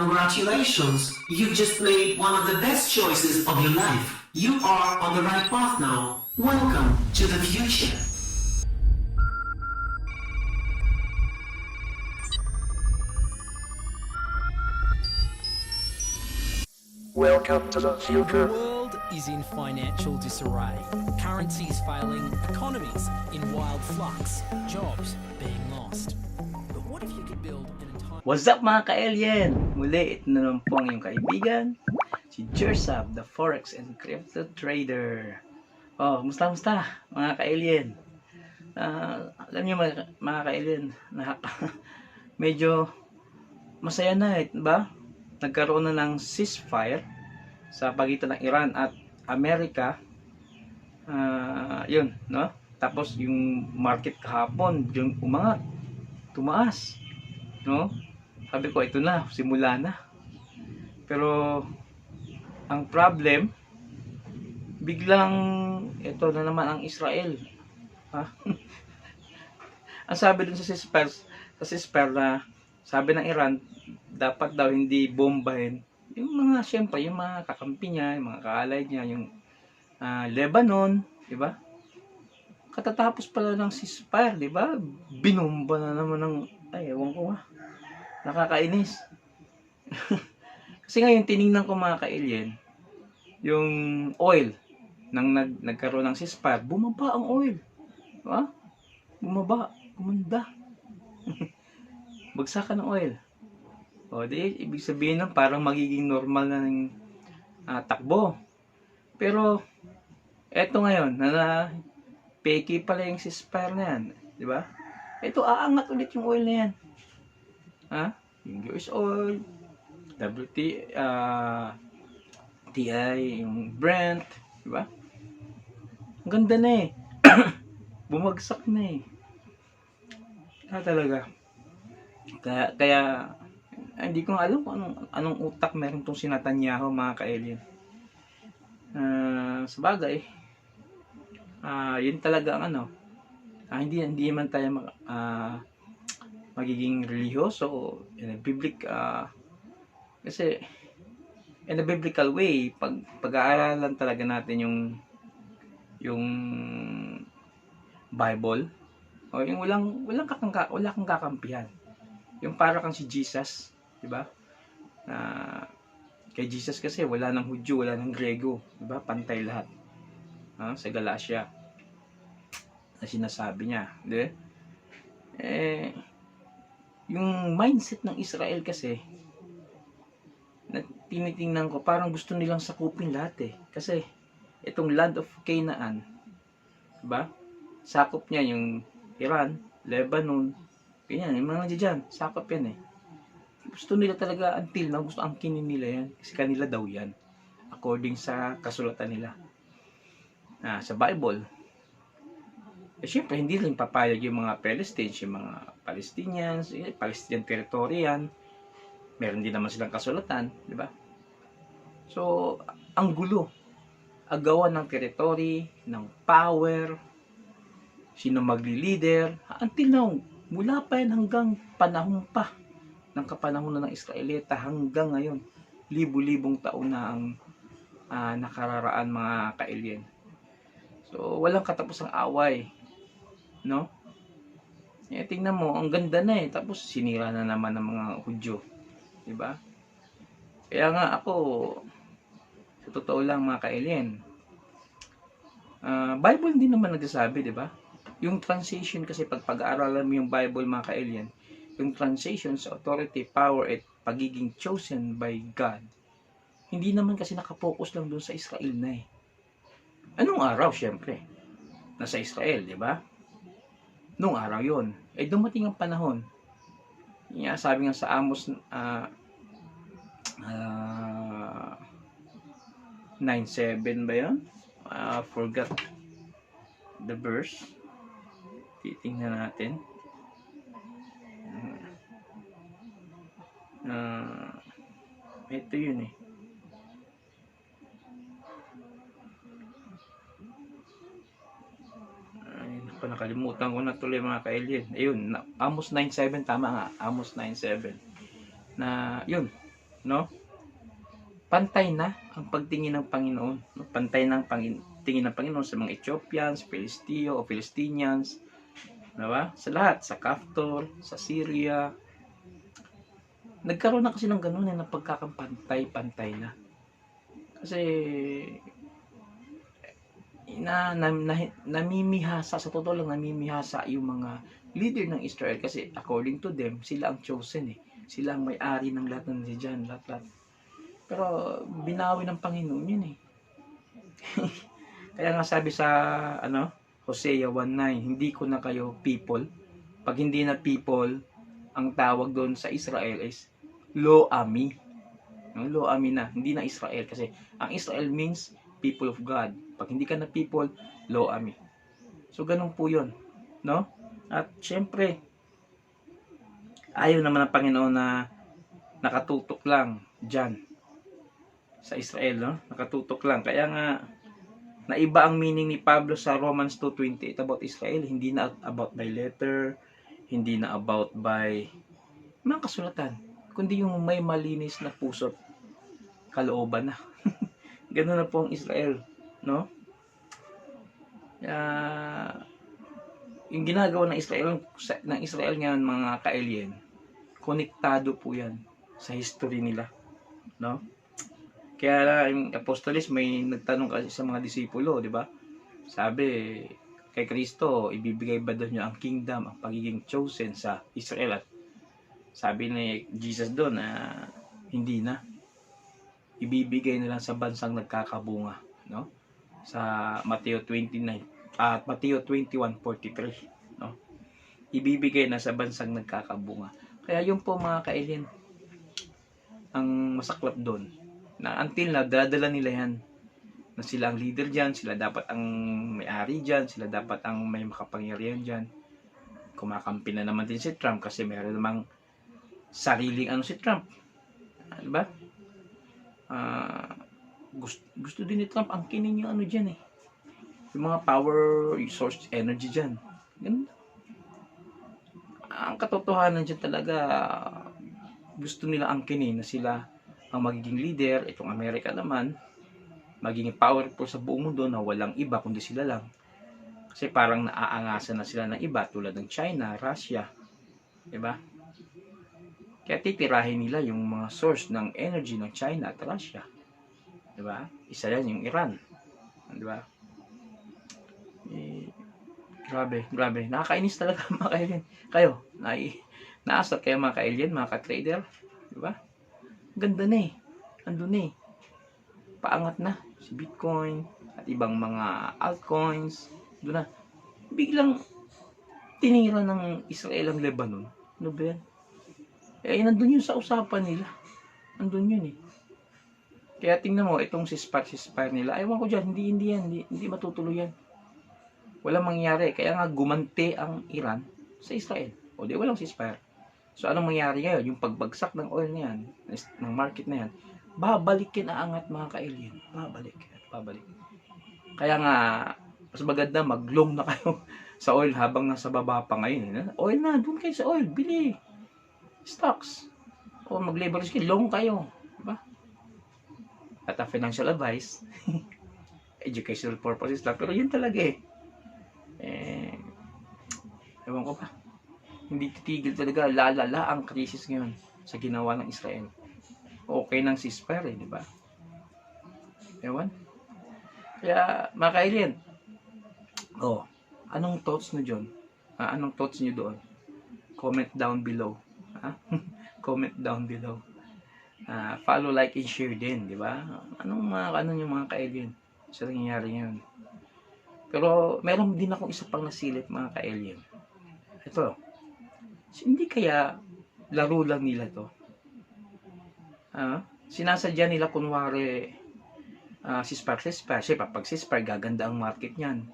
Congratulations! You just made one of the best choices of your life. You are on the right path now. Welcome to the future. Welcome to the The future. world is in financial disarray. Currencies failing, economies in wild flux, jobs being lost. But what if you could build an entire... What's up mga ka-alien? Muli, ito na naman po ang iyong kaibigan, si Jersab, the Forex and Crypto Trader. Oh, musta mga ka-alien? Alam niyo mga ka-alien, medyo masaya na ba? Nagkaroon na ng ceasefire sa pagitan ng Iran at Amerika. Yun, no? Tapos yung market kahapon, yung umangat, tumaas, no? Sabi ko, ito na, simula na. Pero ang problem, biglang ito na naman ang Israel. Ha? Ang sabi dun sa ceasefire na sabi ng Iran, dapat daw hindi bombahin yung mga, syempre, yung mga kakampi niya, yung mga kaalay niya, yung Lebanon, di ba? Katatapos pala ng ceasefire, di ba? Binomba na naman ng, ewan ko nga. Nakakainis. Kasi ngayon, tiningnan ko mga ka-alien, yung oil, nang nagkaroon ng ceasefire, bumaba ang oil. Di ba? Bumaba, gumanda. Bagsakan ng oil. O, di, ibig sabihin nun, parang magiging normal na ng takbo. Pero, eto ngayon, na peki pala yung ceasefire na yan. Di ba? Ito, aangat ulit yung oil na yan. Ha? Yung US oil, TI, yung Brent. Di ba? Ang ganda na eh. Bumagsak na eh. Talaga. Kaya hindi ko alam kung anong utak meron tong si Netanyahu mga ka-alien. Sa bagay, yun talaga ang ano. Hindi man tayo magiging religyoso in a kasi in a biblical way, pag-aaralan talaga natin yung Bible, o yung walang kang kakampihan. Yung para kang si Jesus, di ba? Kay Jesus kasi wala nang Hudyo, wala nang Grego, di ba? Pantay lahat. Sa Galatia na sinasabi niya, di? Yung mindset ng Israel kasi na tinitingnan ko, parang gusto nilang sakupin lahat eh. Kasi itong land of Canaan, di ba? Sakop niya yung Iran, Lebanon, ganyan, yung mga nandiyan, sakop yan eh. Gusto nila talaga until na gusto angkinin nila yan. Kasi kanila daw yan. According sa kasulatan nila. Sa Bible. Siyempre, hindi rin papayag yung mga Palestinians, yung mga Palestinians, Palestinian territory yan. Meron din naman silang kasulatan, di ba? So, ang gulo. Agawan ng territory, ng power, sino magli-leader, until now, mula pa yan hanggang panahon pa ng kapanahonan ng Israelita hanggang ngayon, libu-libong taon na ang nakararaan mga ka-alien. So, walang katapusang away, no? Tingnan mo, ang ganda na eh, tapos sinira na naman ng mga Hudyo, di ba? Kaya nga ako, sa totoo lang mga ka-alien, Bible din naman nagsasabi, di ba? Yung transition kasi pag-aaralan mo yung Bible mga ka-alien, yung transition sa authority, power, at pagiging chosen by God, hindi naman kasi nakapokus lang doon sa Israel na eh. Anong araw, syempre? Nasa Israel, di ba? Nung araw yon, dumating ang panahon. Sabi nga sa Amos 9:7 ba yun? Forgot the verse. Titingnan natin. Ito yun eh. Nakalimutan ko na tuloy mga ka-alien. Ayun, Amos 9:7, tama nga. Amos 9:7. Na, yun. no? Pantay na ang pagtingin ng Panginoon. No? Pantay na ang tingin ng Panginoon sa mga Ethiopians, Filisteo o Palestinians, diba? Sa lahat, sa Kaftor, sa Syria. Nagkaroon na kasi ng ganun na pagkakampantay-pantay na. Kasi namimihasa, sa totoo lang namimihasa yung mga leader ng Israel kasi according to them, sila ang chosen eh. Sila ang may-ari ng lahat ng dyan, lahat. Pero binawi ng Panginoon yun eh. Kaya nga sabi sa Hosea 1:9, hindi ko na kayo people. Pag hindi na people, ang tawag doon sa Israel is Lo-Ami. Lo-Ami na, hindi na Israel kasi ang Israel means people of God. Pag hindi ka na people, Lo-Ami. So ganun po 'yon, no? At syempre ayaw naman ng Panginoon na nakatutok lang diyan sa Israel, no? Nakatutok lang. Kaya nga naiba ang meaning ni Pablo sa Romans 2:28 about Israel. Hindi na about by letter, hindi na about by mga kasulatan, kundi yung may malinis na puso at kalooban na. Ganun na po ang Israel, no? Yung ginagawa ng Israel ngayon, mga ka-alien, konektado po yan sa history nila, no? Kaya yung apostoles may nagtanong kasi sa mga disipulo, di ba? Sabi kay Kristo, ibibigay ba daw niya ang kingdom, ang pagiging chosen sa Israel? At sabi ni Jesus doon na hindi na. Ibibigay na lang sa bansang nagkakabunga, no? Sa Mateo 21:43, no? Ibibigay na sa bansang nagkakabunga. Kaya yung po mga ka-alien, ang masaklap doon, na until na dadala nila yan na sila ang leader dyan, sila dapat ang may-ari dyan, sila dapat ang may makapangyarihan dyan. Kumakampi na naman din si Trump kasi meron namang sariling si Trump, diba? Gusto din ni Trump ang kinin yung dyan eh, yung mga power source energy dyan. Ganun. Ang katotohanan dyan talaga, gusto nila ang kinin na sila ang magiging leader. Itong Amerika naman magiging powerful sa buong mundo na walang iba kundi sila lang. Kasi parang naaangasan na sila ng iba tulad ng China, Russia, diba? Kaya titirahin nila yung mga source ng energy ng China at Russia, diba? Isa yan yung Iran, diba? Grabe, nakakainis talaga mga ka-alien. Kayo, naasar kayo mga ka-alien, mga ka-trader, diba? Ganda na eh. Andun na eh. Paangat na si Bitcoin at ibang mga altcoins. Doon na. Biglang tinira ng Israel ang Lebanon. Ano ba yan? Eh, nandun yun sa usapan nila. Andun yun eh. Kaya tingnan mo, itong ceasefire nila. Ewan ko dyan, hindi matutuloy yan. Walang mangyari. Kaya nga gumante ang Iran sa Israel. O di, walang ceasefire. So, anong mangyari ngayon? Yung pagbagsak ng oil na yan, ng market na yan, babalikin aangat mga ka-alien. Babalik. Kaya nga, mas maganda mag-long na kayo sa oil habang nasa baba pa ngayon. Oil na, doon kayo sa oil. Bili. Stocks. O mag-leverage kayo, long kayo. Diba? At a financial advice, educational purposes lang. Pero yun talaga eh. Ewan ko pa. Hindi titigil talaga, lalala ang krisis ngayon sa ginawa ng Israel. Okay nang ceasefire eh, di ba? Ewan. Kaya, mga ka-alien, anong thoughts nyo dyan? Anong thoughts nyo doon? Comment down below. Comment down below. Follow, like, and share din, di ba? Anong mga ka-alien sa nangyayari ngayon? Pero, meron din akong isa pang nasilip, mga ka-alien. Ito, hindi kaya laro lang nila to? Sinasadya nila kunwari ceasefire. Kasi pag ceasefire, gaganda ang market niyan.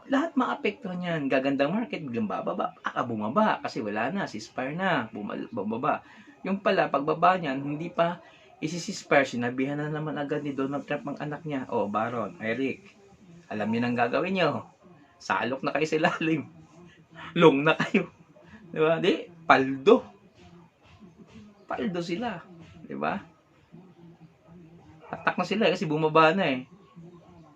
Lahat maapektuhan yan. Gaganda ang market, biglang bababa. Bumaba kasi wala na, ceasefire na, bumaba. Yung pala, pagbaba niyan, hindi pa isi-ceasefire, sinabihan na naman agad ni Donald Trump ang anak niya. Baron, Eric, alam niyo nang gagawin niyo. Salok na kayo sa ilalim. Long na kayo. Diba? Paldo paldo sila. Di ba? Attack na sila kasi bumaba na eh.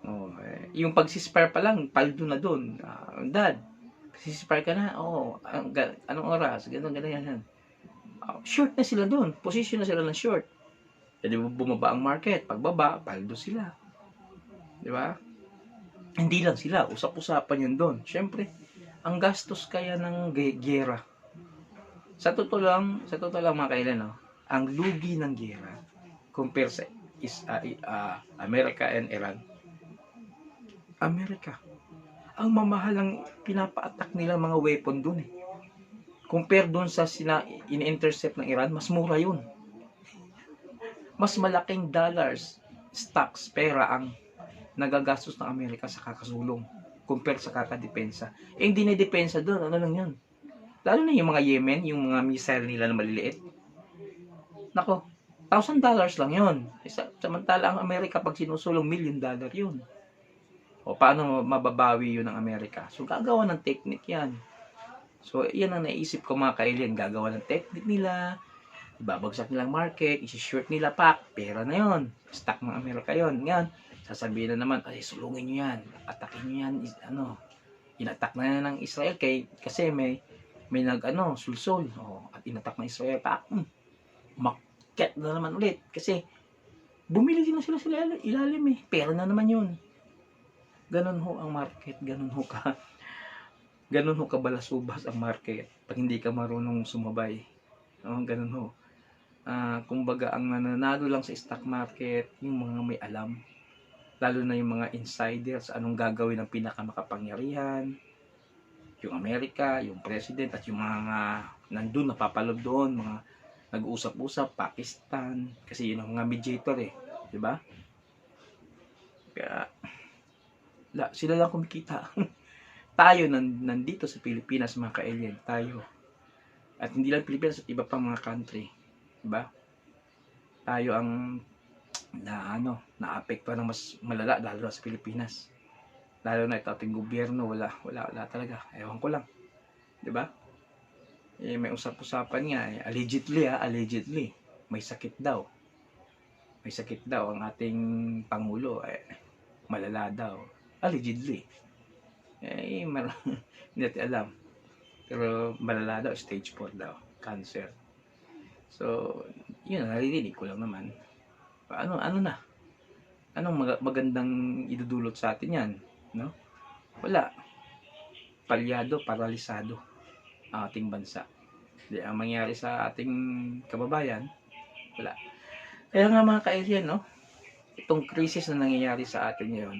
Oh, yung pag-spare pa lang, paldo na doon. Dad, spare ka na? Oo. Anong oras? Ganun, yan. Short na sila doon. Position na sila ng short. Jadi bumaba ang market. Pagbaba, paldo sila. Di ba? Hindi lang sila. Usap-usapan yun doon. Siyempre, ang gastos kaya ng gera. Sa totoo lang mga kailan, no? Ang lugi ng gera compare sa America and Iran. Amerika. Ang mamahalang pinapa-attack nila mga weapon dun eh. Compare dun sa in-intercept ng Iran, mas mura yun. Mas malaking dollars, stocks, pera ang nagagastos ng Amerika sa kakasulong compare sa kakadepensa. Hindi na depensa doon, ano lang yun. Lalo na yung mga Yemen, yung mga missile nila na maliliit. Nako, $1,000 lang yun. Samantala ang Amerika pag sinusulong $1 million yun. O paano mababawi yun ng Amerika? So gagawa ng technique yan. So yan ang naisip ko mga kailin. Gagawa ng technique nila. Ibabagsak nilang market. Isi-short nila pera na yun. Stock ng Amerika yun. Ngayon, sasabihin na naman, ay sulungin nyo yan. Atakin nyo yan. In-attack na ng Israel kasi may sulsol. At in-attack ng Israel maket na naman ulit. Kasi bumili din na sila ilalim eh. Pera na naman yun. Ganon ho ang market, ganon ho kabalasubas ang market pag hindi ka marunong sumabay. Ganon ho. Kumbaga ang nananalo lang sa stock market yung mga may alam. Lalo na yung mga insiders, anong gagawin ng pinakamakapangyarihan, yung Amerika, yung president at yung mga nandun napapalob doon, mga nag-uusap-usap, Pakistan, kasi yun ang mga mediator eh, di ba? Kaya sila lang kumikita. Tayo nandito sa Pilipinas mga ka-alien, tayo. At hindi lang Pilipinas, at iba pang mga country, di ba? Tayo ang naapektuhan ng mas malala lalo na sa Pilipinas. Lalo na ito ating gobyerno, wala talaga. Ewan ko lang. 'Di ba? May usap-usapan nga allegedly may sakit daw. May sakit daw ang ating pangulo, malala daw. Allegedly. Hindi natin alam. Pero malala daw, stage 4 daw, cancer. So, yun, naririnig ko lang naman. Anong magandang idudulot sa atin yan, no? Wala. Palyado, paralisado ang ating bansa. Ang mangyari sa ating kababayan, wala. Kaya nga mga ka-alien, no? Itong crisis na nangyayari sa atin ngayon,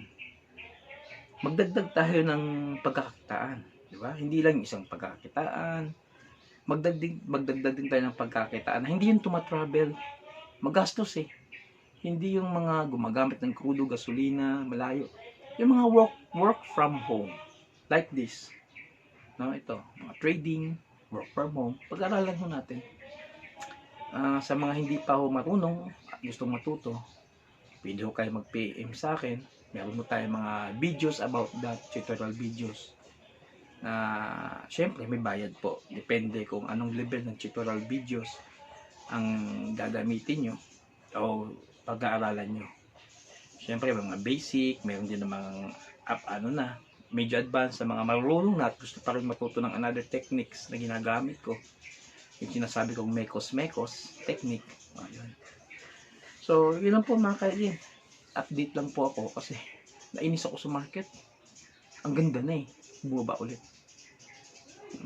magdagdag tayo ng pagkakakitaan, di ba? Hindi lang isang pagkakakitaan, magdagdag din tayo ng pagkakakitaan na hindi yung tumatravel, magastos eh. Hindi yung mga gumagamit ng krudo, gasolina, malayo. Yung mga work from home. Like this. No, ito. Mga trading, work from home. Pag-aralan ho natin. Sa mga hindi pa ho marunong at gustong matuto, pwede ho kayo mag-PM sa akin. Meron mo tayong mga videos about that, tutorial videos. Syempre, may bayad po. Depende kung anong level ng tutorial videos ang gagamitin nyo o pag-aaralan nyo. Siyempre, mga basic, meron din namang medyo advanced sa mga marunong na at gusto pa rin matuto ng another techniques na ginagamit ko. Yung sinasabi kong mekos technique. Yun. So, yun lang po mga kailin. Update lang po ako kasi nainis ako sa market. Ang ganda na eh. Bumaba ulit.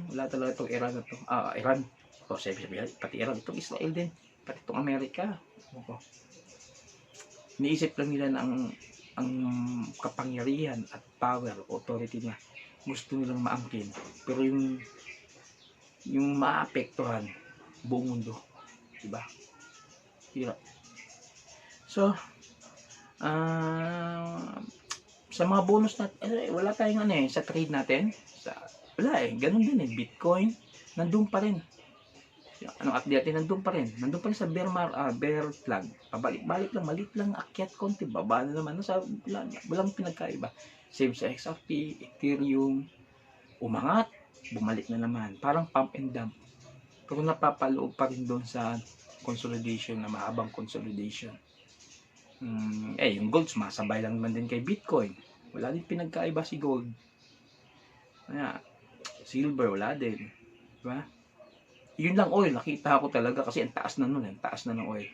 Wala talaga itong Iran na ito. Iran. Pati Iran. Itong Israel din. Pati itong Amerika. Niisip lang nila na ang kapangyarihan at power, authority na gusto nilang maangkin. Pero yung maapektuhan buong mundo. Diba? Hirap. So, sa mga bonus natin, wala tayong sa trade natin. Wala ganun din Bitcoin, nandun pa rin. Anong update natin, nandun pa rin sa bear flag. Pabalik-balik lang, malit lang, akyat konti, baba na naman. Walang pinagkaiba. Same sa XRP, Ethereum, umangat, bumalik na naman. Parang pump and dump. Pero napapaloob pa rin doon sa consolidation na mahabang consolidation. Yung gold sumasabay lang naman din kay Bitcoin. Wala din pinagkaiba si gold. Kaya, silver wala din. Diba? Yun lang oil, nakita ko talaga kasi ang taas na nun, ang taas na ng oil.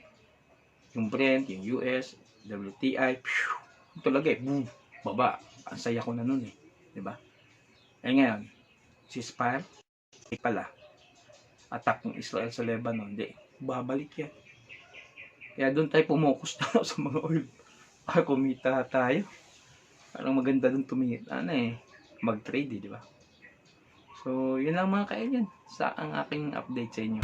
Yung Brent, yung US, WTI, talaga boom, baba. Ang saya ko na nun diba? Ngayon, ceasefire, pala, attack ng Israel sa Lebanon, babalik yan. Kaya doon tayo pumokus na sa mga oil. Para kumita tayo. Parang maganda doon tumingin. Mag-trade di ba? So, yun lang mga kaibigan sa ang aking update sa inyo.